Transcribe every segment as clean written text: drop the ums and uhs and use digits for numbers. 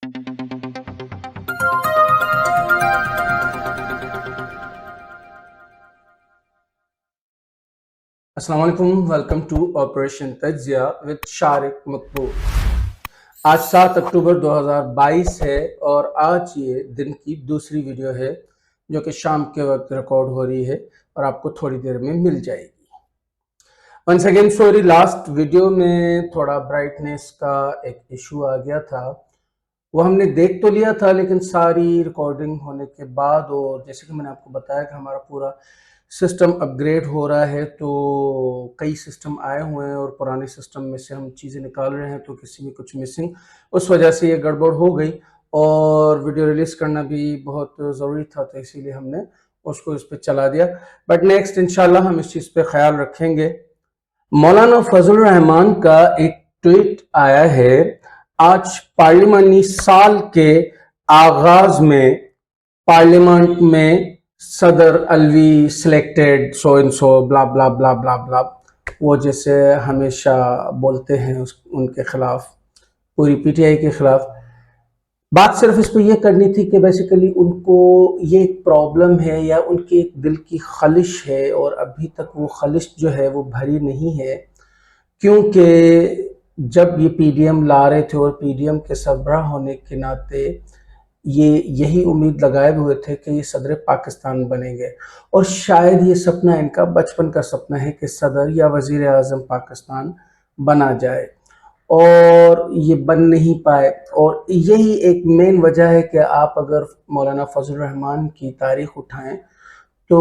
अस्सलाम वालेकुम, welcome to operation तज्जिया विद शारिक मकबूल। आज 7 अक्टूबर 2022 है और आज ये दिन की दूसरी वीडियो है जो कि शाम के वक्त रिकॉर्ड हो रही है और आपको थोड़ी देर में मिल जाएगी। Once again sorry, last video में थोड़ा ब्राइटनेस का एक इशू आ गया था। वो हमने देख तो लिया था, लेकिन सारी रिकॉर्डिंग होने के बाद और जैसे कि मैंने आपको बताया कि हमारा पूरा सिस्टम अपग्रेड हो रहा है, तो कई सिस्टम आए हुए हैं और पुराने सिस्टम में से हम चीज़ें निकाल रहे हैं, तो किसी में कुछ मिसिंग, उस वजह से ये गड़बड़ हो गई और वीडियो रिलीज़ करना भी बहुत ज़रूरी था, तो इसीलिए हमने उसको इस पर चला दिया। बट नेक्स्ट इंशाल्लाह हम इस चीज़ पे ख्याल रखेंगे। मौलाना फजल रहमान का एक ट्वीट आया है आज पार्लिमानी साल के आगाज में। पार्लियामेंट में सदर Alvi selected so and so blah blah blah blah blah, वो जैसे हमेशा बोलते हैं उनके खिलाफ, पूरी पीटीआई के खिलाफ। बात सिर्फ इस पर यह करनी थी कि बेसिकली उनको ये एक प्रॉब्लम है या उनकी एक दिल की खलिश है और अभी तक वो खलिश जो है वो भरी नहीं है, क्योंकि जब ये पीडीएम ला रहे थे और पीडीएम के सरबराह होने के नाते ये यही उम्मीद लगाए हुए थे कि ये सदर पाकिस्तान बनेंगे और शायद ये सपना इनका बचपन का सपना है कि सदर या वज़ीर आज़म पाकिस्तान बना जाए और ये बन नहीं पाए। और यही एक मेन वजह है कि आप अगर मौलाना फजल रहमान की तारीख उठाएं तो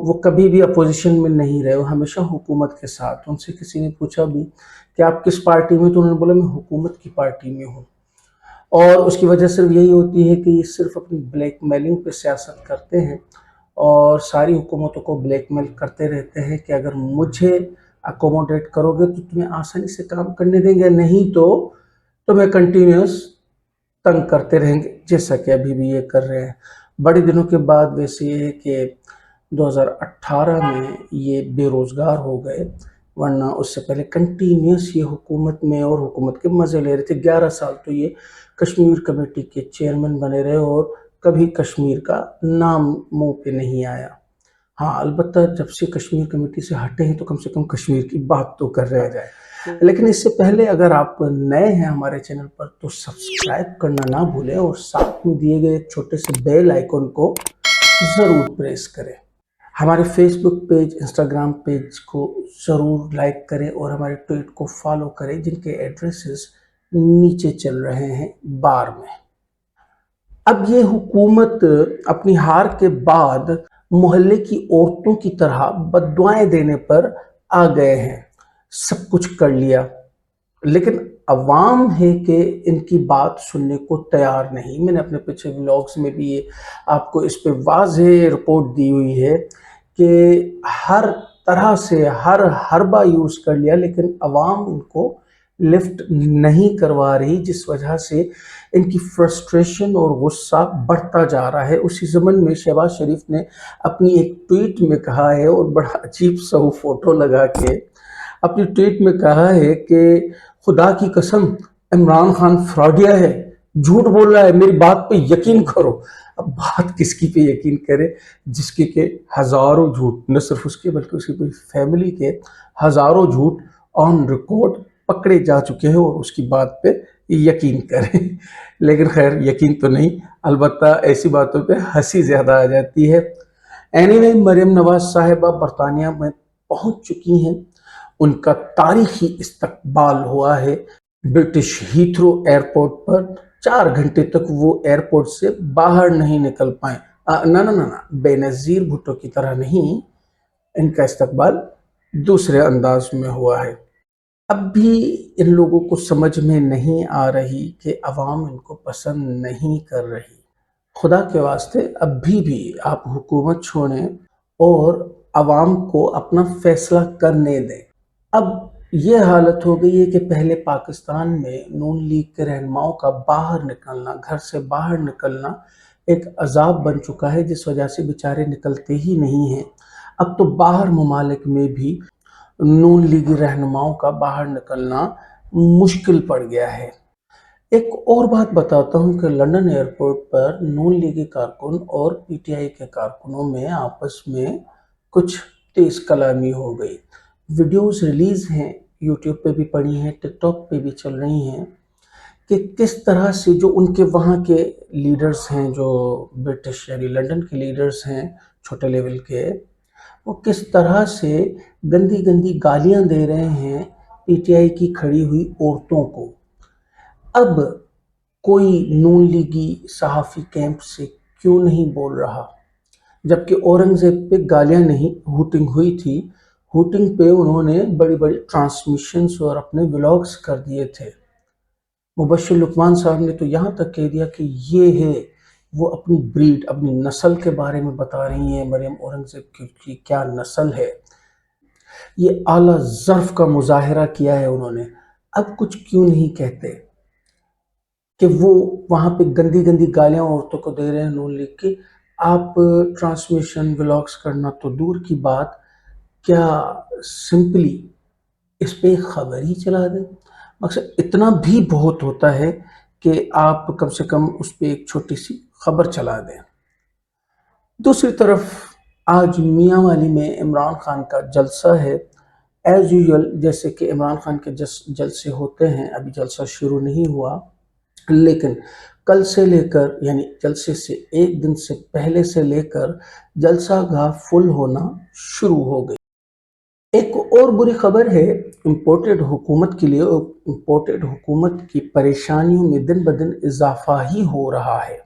वो कभी भी अपोजिशन में नहीं रहे, वो हमेशा हुकूमत के साथ। उनसे किसी ने पूछा भी कि आप किस पार्टी में, तो उन्होंने बोला मैं हुकूमत की पार्टी में हूँ। और उसकी वजह सिर्फ यही होती है कि ये सिर्फ अपनी ब्लैक मेलिंग पे सियासत करते हैं और सारी हुकूमतों को ब्लैक मेल करते रहते हैं कि अगर मुझे अकोमोडेट करोगे तो तुम्हें आसानी से काम करने देंगे, नहीं तो तुम्हें कंटिन्यूस तंग करते रहेंगे, जैसा कि अभी भी ये कर रहे हैं। बड़े दिनों के बाद वैसे ये है कि 2018 में ये बेरोज़गार हो गए, वरना उससे पहले कंटिन्यूस ये हुकूमत में और हुकूमत के मज़े ले रहे थे। 11 साल तो ये कश्मीर कमेटी के चेयरमैन बने रहे और कभी कश्मीर का नाम मुंह पे नहीं आया। हाँ, अलबत्ता जब से कश्मीर कमेटी से हटे हैं तो कम से कम कश्मीर की बात तो कर रहे हैं। लेकिन इससे पहले अगर आप नए हैं हमारे चैनल पर तो सब्सक्राइब करना ना भूलें और साथ में दिए गए छोटे से बेल आइकन को ज़रूर प्रेस करें। हमारे फेसबुक पेज, इंस्टाग्राम पेज को ज़रूर लाइक करें और हमारे ट्वीट को फॉलो करें, जिनके एड्रेसेस नीचे चल रहे हैं बार में। अब ये हुकूमत अपनी हार के बाद मोहल्ले की औरतों की तरह बद्दुआएं देने पर आ गए हैं। सब कुछ कर लिया, लेकिन अवाम है कि इनकी बात सुनने को तैयार नहीं। मैंने अपने पिछले व्लॉग्स में भी ये आपको इस पे वाज़ेह रिपोर्ट दी हुई है कि हर तरह से हर हरबा यूज़ कर लिया, लेकिन अवाम इनको लिफ्ट नहीं करवा रही, जिस वजह से इनकी फ्रस्ट्रेशन और गुस्सा बढ़ता जा रहा है। उसी ज़मन में शहबाज शरीफ ने अपनी एक ट्वीट में कहा है, और बड़ा अजीब सा वो फ़ोटो लगा के अपनी ट्वीट में कहा है कि खुदा की कसम इमरान खान फ्रॉडिया है, झूठ बोल रहा है, मेरी बात पे यकीन करो। अब बात किसकी पे यकीन करे, जिसके के हज़ारों झूठ, न सिर्फ उसके बल्कि उसकी पूरी फैमिली के हज़ारों झूठ ऑन रिकॉर्ड पकड़े जा चुके हैं और उसकी बात पे यकीन करें। लेकिन खैर यकीन तो नहीं, अलबत्ता ऐसी बातों पे हंसी ज़्यादा आ जाती है। एनीवे, मरियम नवाज साहिबा बरतानिया में पहुंच चुकी हैं। उनका तारीखी इस्तकबाल हुआ है ब्रिटिश हीथ्रो एयरपोर्ट पर। 4 घंटे तक वो एयरपोर्ट से बाहर नहीं निकल पाए। ना ना ना ना, बेनज़ीर भुट्टो की तरह नहीं, इनका इस्तकबाल दूसरे अंदाज में हुआ है। अब भी इन लोगों को समझ में नहीं आ रही कि अवाम इनको पसंद नहीं कर रही। खुदा के वास्ते अभी भी आप हुकूमत छोड़ें और अवाम को अपना फैसला करने दें। अब ये हालत हो गई है कि पहले पाकिस्तान में नून लीग के रहनुमाओं का बाहर निकलना, घर से बाहर निकलना एक अजाब बन चुका है, जिस वजह से बेचारे निकलते ही नहीं हैं। अब तो बाहर ममालिक में भी नून लीगी रहनुमाओं का बाहर निकलना मुश्किल पड़ गया है। एक और बात बताता हूँ कि लंदन एयरपोर्ट पर नून लीगी कारकुन और पीटीआई के कारकुनों में आपस में कुछ तेज कलामी हो गई। वीडियोस रिलीज हैं, यूट्यूब पे भी पड़ी हैं, टिकटॉक पे भी चल रही हैं कि किस तरह से जो उनके वहाँ के लीडर्स हैं, जो ब्रिटिश यानी लंदन के लीडर्स हैं छोटे लेवल के, वो किस तरह से गंदी गंदी गालियां दे रहे हैं पीटीआई की खड़ी हुई औरतों को। अब कोई नून लीगी सहाफ़ी कैंप से क्यों नहीं बोल रहा, जबकि औरंगज़ेब पे गालियां नहीं हूटिंग हुई थी। हूटिंग पे उन्होंने बड़ी बड़ी ट्रांसमिशंस और अपने व्लॉग्स कर दिए थे। मुबश्शिर लुकमान साहब ने तो यहाँ तक कह दिया कि ये है, वो अपनी ब्रीड, अपनी नस्ल के बारे में बता रही हैं मरियम औरंगज़ेब की क्या नस्ल है। ये आला ज़र्फ़ का मुज़ाहिरा किया है उन्होंने। अब कुछ क्यों नहीं कहते कि वो वहाँ पे गंदी गंदी गालियाँ औरतों को दे रहे हैं नून लीग की। आप ट्रांसमिशन व्लॉग्स करना तो दूर की बात, क्या सिंपली इस पे एक खबर ही चला दें। मकसद इतना भी बहुत होता है कि आप कम से कम उस पे एक छोटी सी खबर चला दें। दूसरी तरफ आज मियाँ वाली में इमरान खान का जलसा है। एज यूजुअल जैसे कि इमरान खान के जलसे होते हैं, अभी जलसा शुरू नहीं हुआ, लेकिन कल से लेकर यानी जलसे से एक दिन से पहले से लेकर जलसा गाह फुल होना शुरू हो गई। एक और बुरी खबर है इम्पोर्टेड हुकूमत के लिए। इम्पोर्टेड हुकूमत की परेशानियों में दिन ब दिन इजाफा ही हो रहा है।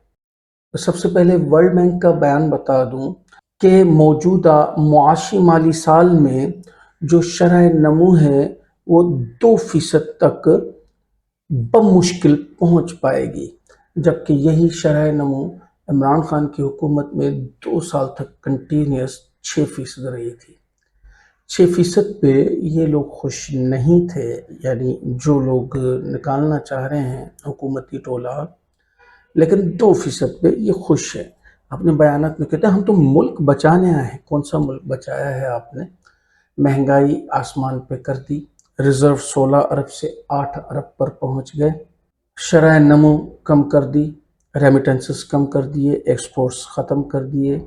तो सबसे पहले वर्ल्ड बैंक का बयान बता दूं कि मौजूदा मुआशी माली साल में जो शरह नमू है वो 2% तक बमुश्किल पहुंच पाएगी, जबकि यही शरह नमू इमरान खान की हुकूमत में 2 साल तक कंटिन्यूस 6% रही थी। 6% पे ये लोग खुश नहीं थे, यानी जो लोग निकालना चाह रहे हैं हुकूमती टोला, लेकिन 2% पे ये खुश है। अपने बयानात में कहते हैं हम तो मुल्क बचाने आए हैं। कौन सा मुल्क बचाया है आपने? महंगाई आसमान पे कर दी, रिजर्व 16 अरब से 8 अरब पर पहुंच गए, शरह नमू कम कर दी, रेमिटेंसेस कम कर दिए, एक्सपोर्ट्स ख़त्म कर दिए।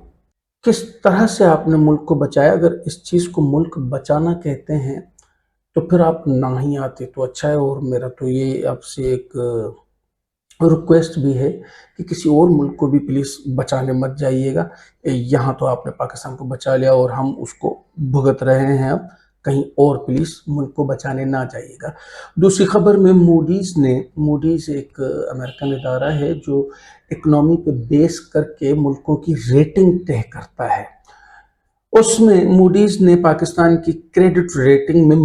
किस तरह से आपने मुल्क को बचाया? अगर इस चीज़ को मुल्क बचाना कहते हैं तो फिर आप ना ही आते तो अच्छा है। और मेरा तो ये आपसे एक रिक्वेस्ट भी है कि किसी और मुल्क को भी प्लीज़ बचाने मत जाइएगा। यहाँ तो आपने पाकिस्तान को बचा लिया और हम उसको भुगत रहे हैं, अब कहीं और प्लीज़ मुल्क को बचाने ना जाइएगा। दूसरी खबर में मूडीज़ एक अमेरिकन इदारा है जो इकनॉमी पे बेस करके मुल्कों की रेटिंग तय करता है। उसमें मूडीज़ ने पाकिस्तान की क्रेडिट रेटिंग में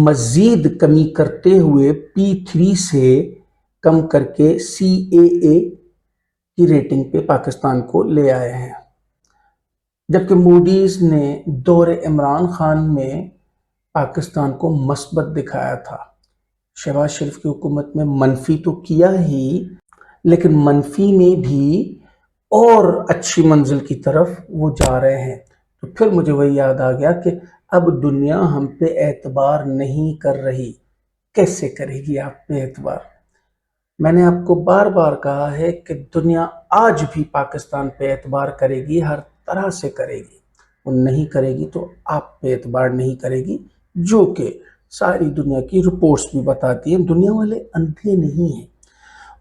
मजीद कमी करते हुए P3 से कम करके CAA की रेटिंग पे पाकिस्तान को ले आए हैं। जबकि मूडीज़ ने दौरे इमरान खान में पाकिस्तान को मस्बत दिखाया था। शहबाज शरीफ की हुकूमत में मनफी तो किया ही, लेकिन मनफी में भी और अच्छी मंजिल की तरफ वो जा रहे हैं। तो फिर मुझे वही याद आ गया कि अब दुनिया हम पे एतबार नहीं कर रही। कैसे करेगी आप पे एतबार? मैंने आपको बार बार कहा है कि दुनिया आज भी पाकिस्तान पे एतबार करेगी, हर तरह से करेगी। वो नहीं करेगी तो आप पे एतबार नहीं करेगी, जो कि सारी दुनिया की रिपोर्ट्स भी बताती हैं। दुनिया वाले अंधे नहीं हैं।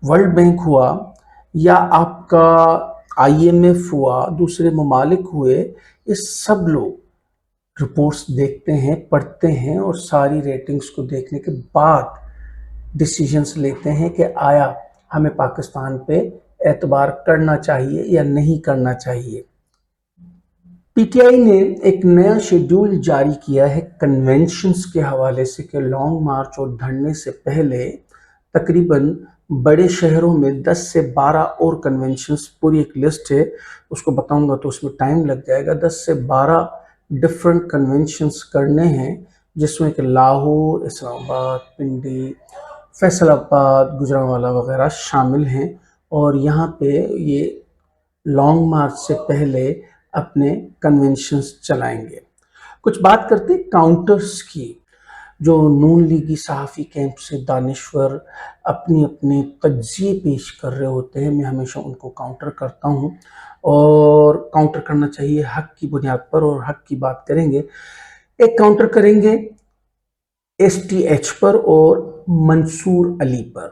वर्ल्ड बैंक हुआ या आपका IMF हुआ, दूसरे ममालिक हुए, ये सब लोग रिपोर्ट्स देखते हैं, पढ़ते हैं और सारी रेटिंग्स को देखने के बाद डिसीजंस लेते हैं कि आया हमें पाकिस्तान पे एतबार करना चाहिए या नहीं करना चाहिए। पीटीआई ने एक नया शेड्यूल जारी किया है कन्वेंशंस के हवाले से कि लॉन्ग मार्च और धरने से पहले तकरीबन बड़े शहरों में 10 से 12 और कन्वेंशंस, पूरी एक लिस्ट है, उसको बताऊंगा तो उसमें टाइम लग जाएगा। 10 से 12 डिफरेंट कन्वेंशंस करने हैं, जिसमें कि लाहौर, इस्लामाबाद, पिंडी, फैसलाबाद, गुजरांवाला वगैरह शामिल हैं। और यहाँ पे ये लॉन्ग मार्च से पहले अपने कन्वेंशंस चलाएंगे। कुछ बात करते काउंटर्स की। جو نون لیگی صحافی کیمپ سے دانشور اپنی اپنے تجزیے پیش کر رہے ہوتے ہیں، میں ہمیشہ ان کو کاؤنٹر کرتا ہوں، اور کاؤنٹر کرنا چاہیے حق کی بنیاد پر، اور حق کی بات کریں گے۔ ایک کاؤنٹر کریں گے ایس ٹی ایچ پر اور منصور علی پر۔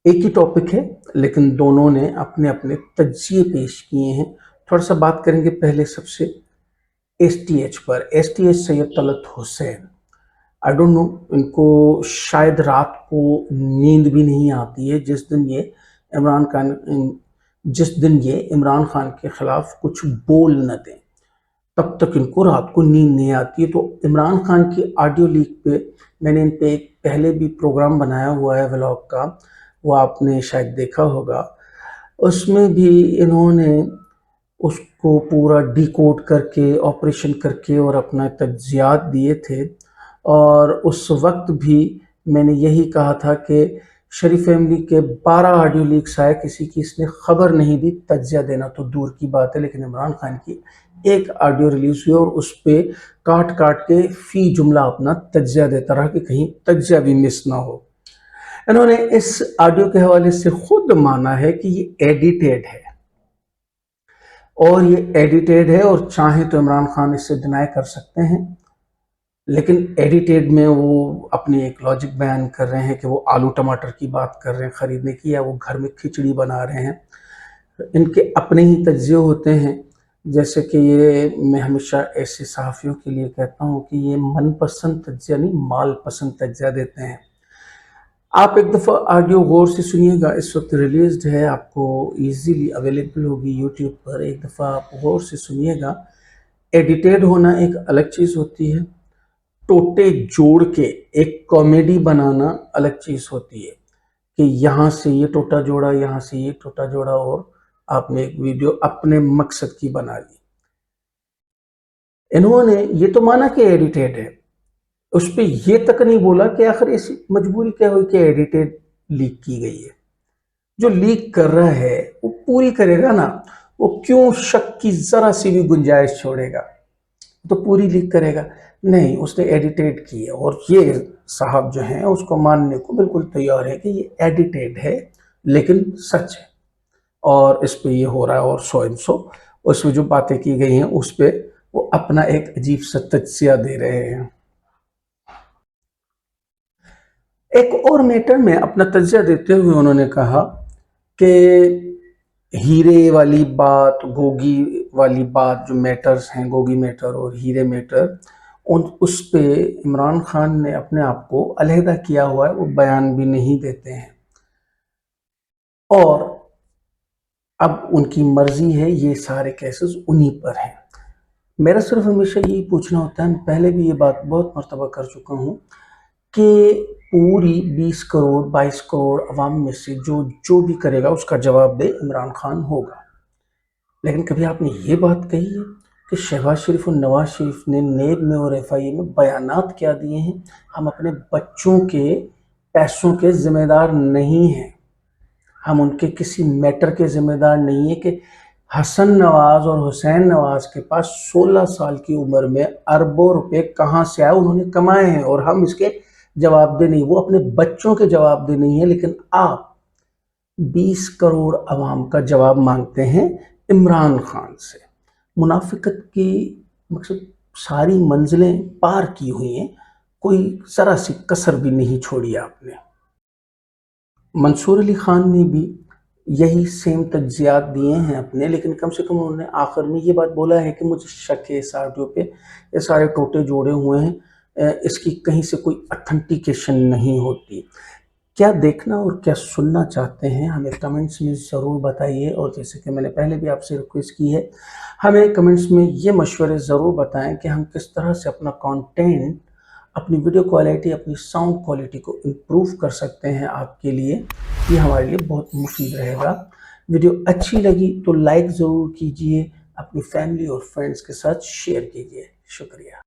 ایک ہی ٹاپک ہے لیکن دونوں نے اپنے اپنے تجزیے پیش کیے ہیں۔ تھوڑا سا بات کریں گے پہلے سب سے ایس ٹی ایچ پر۔ S T H Syed Talat Hussain, I don't know, ان کو شاید رات کو نیند بھی نہیں آتی ہے جس دن یہ عمران خان کے خلاف کچھ بول نہ دیں، تب تک ان کو رات کو نیند نہیں آتی ہے۔ تو عمران خان کی آڈیو لیک پہ میں نے ان پہ ایک پہلے بھی پروگرام بنایا ہوا ہے ولاگ کا، وہ آپ نے شاید دیکھا ہوگا۔ اس میں بھی انہوں نے اس کو پورا ڈی کوڈ کر کے، آپریشن کر کے اور اپنا تجزیات دیے تھے، اور اس وقت بھی میں نے یہی کہا تھا کہ شریف فیملی کے 12 آڈیو لیکس آئے، کسی کی اس نے خبر نہیں دی، تجزیہ دینا تو دور کی بات ہے، لیکن عمران خان کی ایک آڈیو ریلیز ہوئی اور اس پہ کاٹ کاٹ کے فی جملہ اپنا تجزیہ دیتا رہا کہ کہیں تجزیہ بھی مس نہ ہو۔ انہوں نے اس آڈیو کے حوالے سے خود مانا ہے کہ یہ ایڈیٹیڈ ہے، اور یہ ایڈیٹیڈ ہے، اور چاہیں تو عمران خان اس سے ڈینائی کر سکتے ہیں، لیکن ایڈیٹیڈ میں وہ اپنی ایک لاجک بیان کر رہے ہیں کہ وہ آلو ٹماٹر کی بات کر رہے ہیں خریدنے کی، یا وہ گھر میں کھچڑی بنا رہے ہیں۔ ان کے اپنے ہی تجزیے ہوتے ہیں، جیسے کہ یہ میں ہمیشہ ایسے صحافیوں کے لیے کہتا ہوں کہ یہ من پسند تجزیہ نہیں، مال پسند تجزیہ دیتے ہیں۔ آپ ایک دفعہ آڈیو غور سے سنیے گا، اس وقت ریلیزڈ ہے، آپ کو ایزیلی اویلیبل ہوگی یوٹیوب پر، ایک دفعہ آپ غور سے سنیے گا۔ ایڈیٹیڈ ہونا ایک الگ چیز ہوتی ہے، ٹوٹے جوڑ کے ایک کامیڈی بنانا الگ چیز ہوتی ہے، کہ یہاں سے یہ ٹوٹا جوڑا، یہاں سے یہ ٹوٹا جوڑا، اور آپ نے ایک ویڈیو اپنے مقصد کی بنا لی۔ انہوں نے یہ تو مانا کہ ایڈیٹیڈ ہے، اس پہ یہ تک نہیں بولا کہ آخر ایسی مجبوری کیا ہوئی کہ ایڈیٹیڈ لیک کی گئی ہے۔ جو لیک کر رہا ہے وہ پوری کرے گا نا، وہ کیوں شک کی ذرا سی بھی گنجائش چھوڑے گا، تو پوری لیک کرے گا؟ نہیں، اس نے ایڈیٹیڈ کی ہے، اور یہ صاحب جو ہیں اس کو ماننے کو بالکل تیار ہے کہ یہ ایڈیٹیڈ ہے لیکن سچ ہے، اور اس پہ یہ ہو رہا ہے، اور سو ان سو اس میں جو باتیں کی گئی ہیں اس پہ وہ اپنا ایک عجیب سا تجزیہ دے رہے ہیں۔ ایک اور میٹر میں اپنا تجزیہ دیتے ہوئے انہوں نے کہا کہ ہیرے والی بات، گوگی والی بات، جو میٹرز ہیں، گوگی میٹر اور ہیرے میٹر، اس پہ عمران خان نے اپنے آپ کو علیحدہ کیا ہوا ہے، وہ بیان بھی نہیں دیتے ہیں، اور اب ان کی مرضی ہے، یہ سارے کیسز انہی پر ہیں۔ میرا صرف ہمیشہ یہی پوچھنا ہوتا ہے، میں پہلے بھی یہ بات بہت مرتبہ کر چکا ہوں، کہ پوری 20 کروڑ 22 کروڑ عوام میں سے جو بھی کرے گا اس کا جواب دے عمران خان ہوگا، لیکن کبھی آپ نے یہ بات کہی ہے کہ شہباز شریف اور نواز شریف نے نیب میں اور ایف آئی اے میں بیانات کیا دیے ہیں؟ ہم اپنے بچوں کے پیسوں کے ذمہ دار نہیں ہیں، ہم ان کے کسی میٹر کے ذمہ دار نہیں ہیں کہ حسن نواز اور حسین نواز کے پاس 16 سال کی عمر میں اربوں روپے کہاں سے آئے، انہوں نے کمائے ہیں، اور ہم اس کے جواب دہ نہیں، وہ اپنے بچوں کے جواب دہ نہیں ہے، لیکن آپ 20 کروڑ عوام کا جواب مانگتے ہیں عمران خان سے۔ منافقت کی مقصد ساری منزلیں پار کی ہوئی ہیں، کوئی ذرا سی کسر بھی نہیں چھوڑی آپ نے۔ منصور علی خان نے بھی یہی سیم تجزیات دیے ہیں اپنے، لیکن کم سے کم انہوں نے آخر میں یہ بات بولا ہے کہ مجھے شک ہے اس آڈیو پہ، یہ سارے ٹوٹے جوڑے ہوئے ہیں، اس کی کہیں سے کوئی اتھنٹیکیشن نہیں ہوتی۔ کیا دیکھنا اور کیا سننا چاہتے ہیں ہمیں کمنٹس میں ضرور بتائیے، اور جیسے کہ میں نے پہلے بھی آپ سے ریکویسٹ کی ہے، ہمیں کمنٹس میں یہ مشورے ضرور بتائیں کہ ہم کس طرح سے اپنا کانٹینٹ، اپنی ویڈیو کوالٹی، اپنی ساؤنڈ کوالٹی کو امپروو کر سکتے ہیں آپ کے لیے، یہ ہمارے لیے بہت مفید رہے گا۔ ویڈیو اچھی لگی تو لائک ضرور کیجئے، اپنی فیملی اور فرینڈز کے ساتھ شیئر کیجئے۔ شکریہ۔